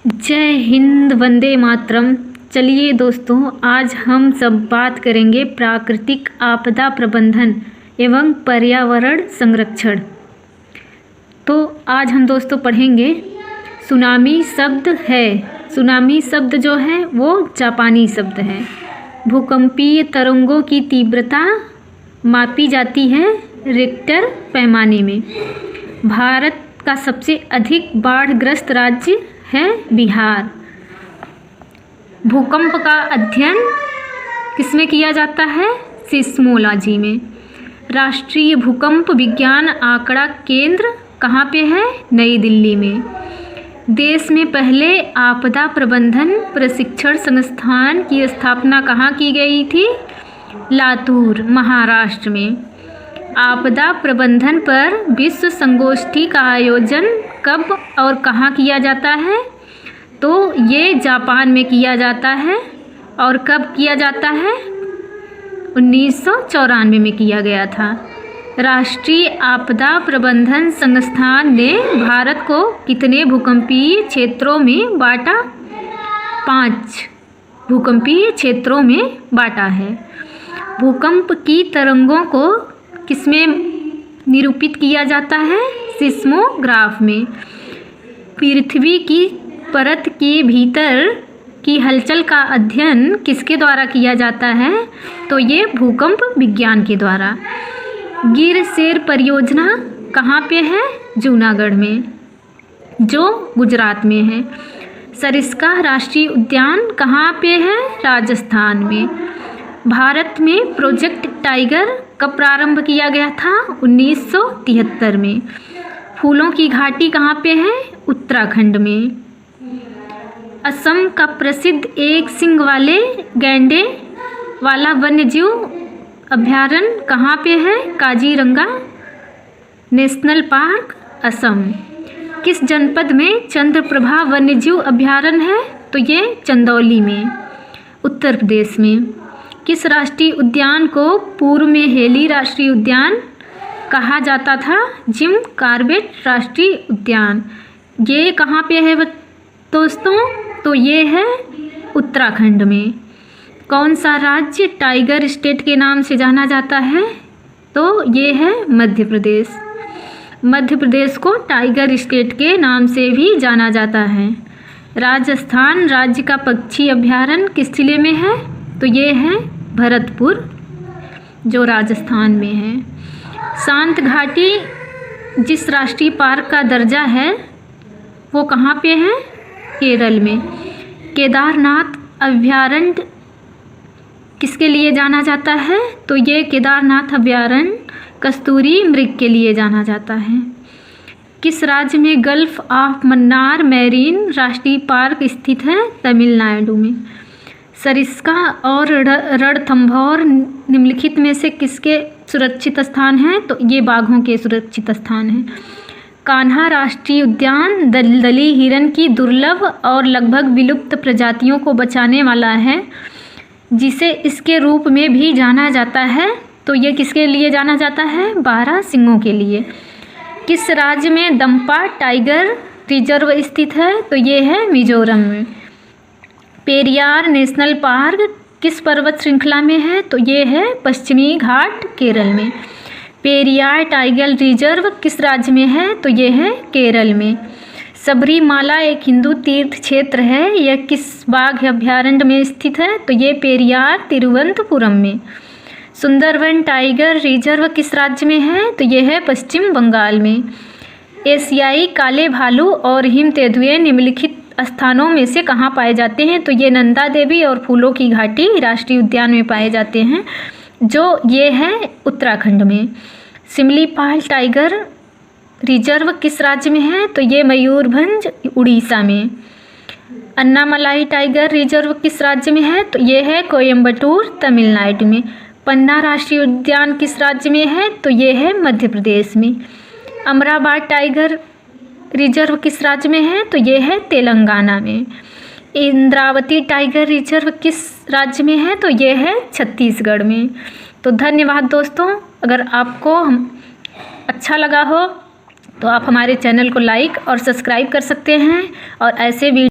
जय हिंद, वंदे मातरम। चलिए दोस्तों, आज हम सब बात करेंगे प्राकृतिक आपदा प्रबंधन एवं पर्यावरण संरक्षण। तो आज हम दोस्तों पढ़ेंगे सुनामी शब्द है। सुनामी शब्द जो है वो जापानी शब्द है। भूकंपीय तरंगों की तीव्रता मापी जाती है रिक्टर पैमाने में। भारत का सबसे अधिक बाढ़ग्रस्त राज्य है बिहार। भूकंप का अध्ययन किसमें किया जाता है? सिस्मोलॉजी में। राष्ट्रीय भूकंप विज्ञान आंकड़ा केंद्र कहाँ पे है? नई दिल्ली में। देश में पहले आपदा प्रबंधन प्रशिक्षण संस्थान की स्थापना कहाँ की गई थी? लातूर, महाराष्ट्र में। आपदा प्रबंधन पर विश्व संगोष्ठी का आयोजन कब और कहाँ किया जाता है? तो ये जापान में किया जाता है। और कब किया जाता है? 1994 में किया गया था। राष्ट्रीय आपदा प्रबंधन संस्थान ने भारत को कितने भूकंपीय क्षेत्रों में बांटा? 5 भूकंपीय क्षेत्रों में बांटा है। भूकंप की तरंगों को किसमें निरूपित किया जाता है? सिस्मोग्राफ में। पृथ्वी की परत के भीतर की हलचल का अध्ययन किसके द्वारा किया जाता है? तो ये भूकंप विज्ञान के द्वारा। गिर शेर परियोजना कहाँ पे है? जूनागढ़ में, जो गुजरात में है। सरिस्का राष्ट्रीय उद्यान कहाँ पे है? राजस्थान में। भारत में प्रोजेक्ट टाइगर कब प्रारंभ किया गया था? 1973 में। फूलों की घाटी कहाँ पे है? उत्तराखंड में। असम का प्रसिद्ध एक सींग वाले गैंडे वाला वन्यजीव अभयारण्य कहाँ पे है? Kaziranga national park, Assam. किस जनपद में चंद्रप्रभा वन्यजीव अभयारण्य है? तो ये चंदौली में, उत्तर प्रदेश में। किस राष्ट्रीय उद्यान को पूर्व में हेली राष्ट्रीय उद्यान कहा जाता था? जिम कॉर्बेट राष्ट्रीय उद्यान। ये कहाँ पे है दोस्तों? तो ये है उत्तराखंड में। कौन सा राज्य टाइगर स्टेट के नाम से जाना जाता है? तो ये है मध्य प्रदेश। मध्य प्रदेश को टाइगर स्टेट के नाम से भी जाना जाता है। राजस्थान राज्य का पक्षी अभयारण्य किस जिले में है? तो ये है भरतपुर, जो राजस्थान में है। शांत घाटी जिस राष्ट्रीय पार्क का दर्जा है वो कहाँ पे है? केरल में। केदारनाथ अभयारण्य किसके लिए जाना जाता है? तो ये केदारनाथ अभयारण्य कस्तूरी मृग के लिए जाना जाता है। किस राज्य में गल्फ ऑफ मन्नार मैरीन राष्ट्रीय पार्क स्थित है? तमिलनाडु में। सरिस्का और रणथंभौर निम्नलिखित में से किसके सुरक्षित स्थान हैं? तो ये बाघों के सुरक्षित स्थान हैं। कान्हा राष्ट्रीय उद्यान दलदली हिरण की दुर्लभ और लगभग विलुप्त प्रजातियों को बचाने वाला है, जिसे इसके रूप में भी जाना जाता है। तो ये किसके लिए जाना जाता है? 12 सिंहों के लिए। किस राज्य में दंपा टाइगर रिजर्व स्थित है? तो ये है मिजोरम में। पेरियार नेशनल पार्क किस पर्वत श्रृंखला में है? तो ये है पश्चिमी घाट, केरल में। पेरियार टाइगर रिजर्व किस राज्य में है? तो ये है केरल में। सबरीमाला एक हिंदू तीर्थ क्षेत्र है, यह किस बाघ अभयारण्य में स्थित है? तो ये पेरियार तिरुवनंतपुरम में। सुंदरवन टाइगर रिजर्व किस राज्य में है? तो ये है पश्चिम बंगाल में। एशियाई काले भालू और हिम तेंदुए निम्नलिखित स्थानों में से कहाँ पाए जाते हैं? तो ये नंदा देवी और फूलों की घाटी राष्ट्रीय उद्यान में पाए जाते हैं, जो ये है उत्तराखंड में। सिमलीपाल टाइगर रिजर्व किस राज्य में है? तो ये मयूरभंज, उड़ीसा में। अन्नामलाई टाइगर रिजर्व किस राज्य में है? तो ये है कोयम्बटूर, तमिलनाडु में। पन्ना राष्ट्रीय उद्यान किस राज्य में है? तो ये है मध्य प्रदेश में। अमराबाद टाइगर रिजर्व किस राज्य में है? तो ये है तेलंगाना में। इंद्रावती टाइगर रिजर्व किस राज्य में है? तो ये है छत्तीसगढ़ में। तो धन्यवाद दोस्तों। अगर आपको अच्छा लगा हो तो आप हमारे चैनल को लाइक और सब्सक्राइब कर सकते हैं और ऐसे वीडियो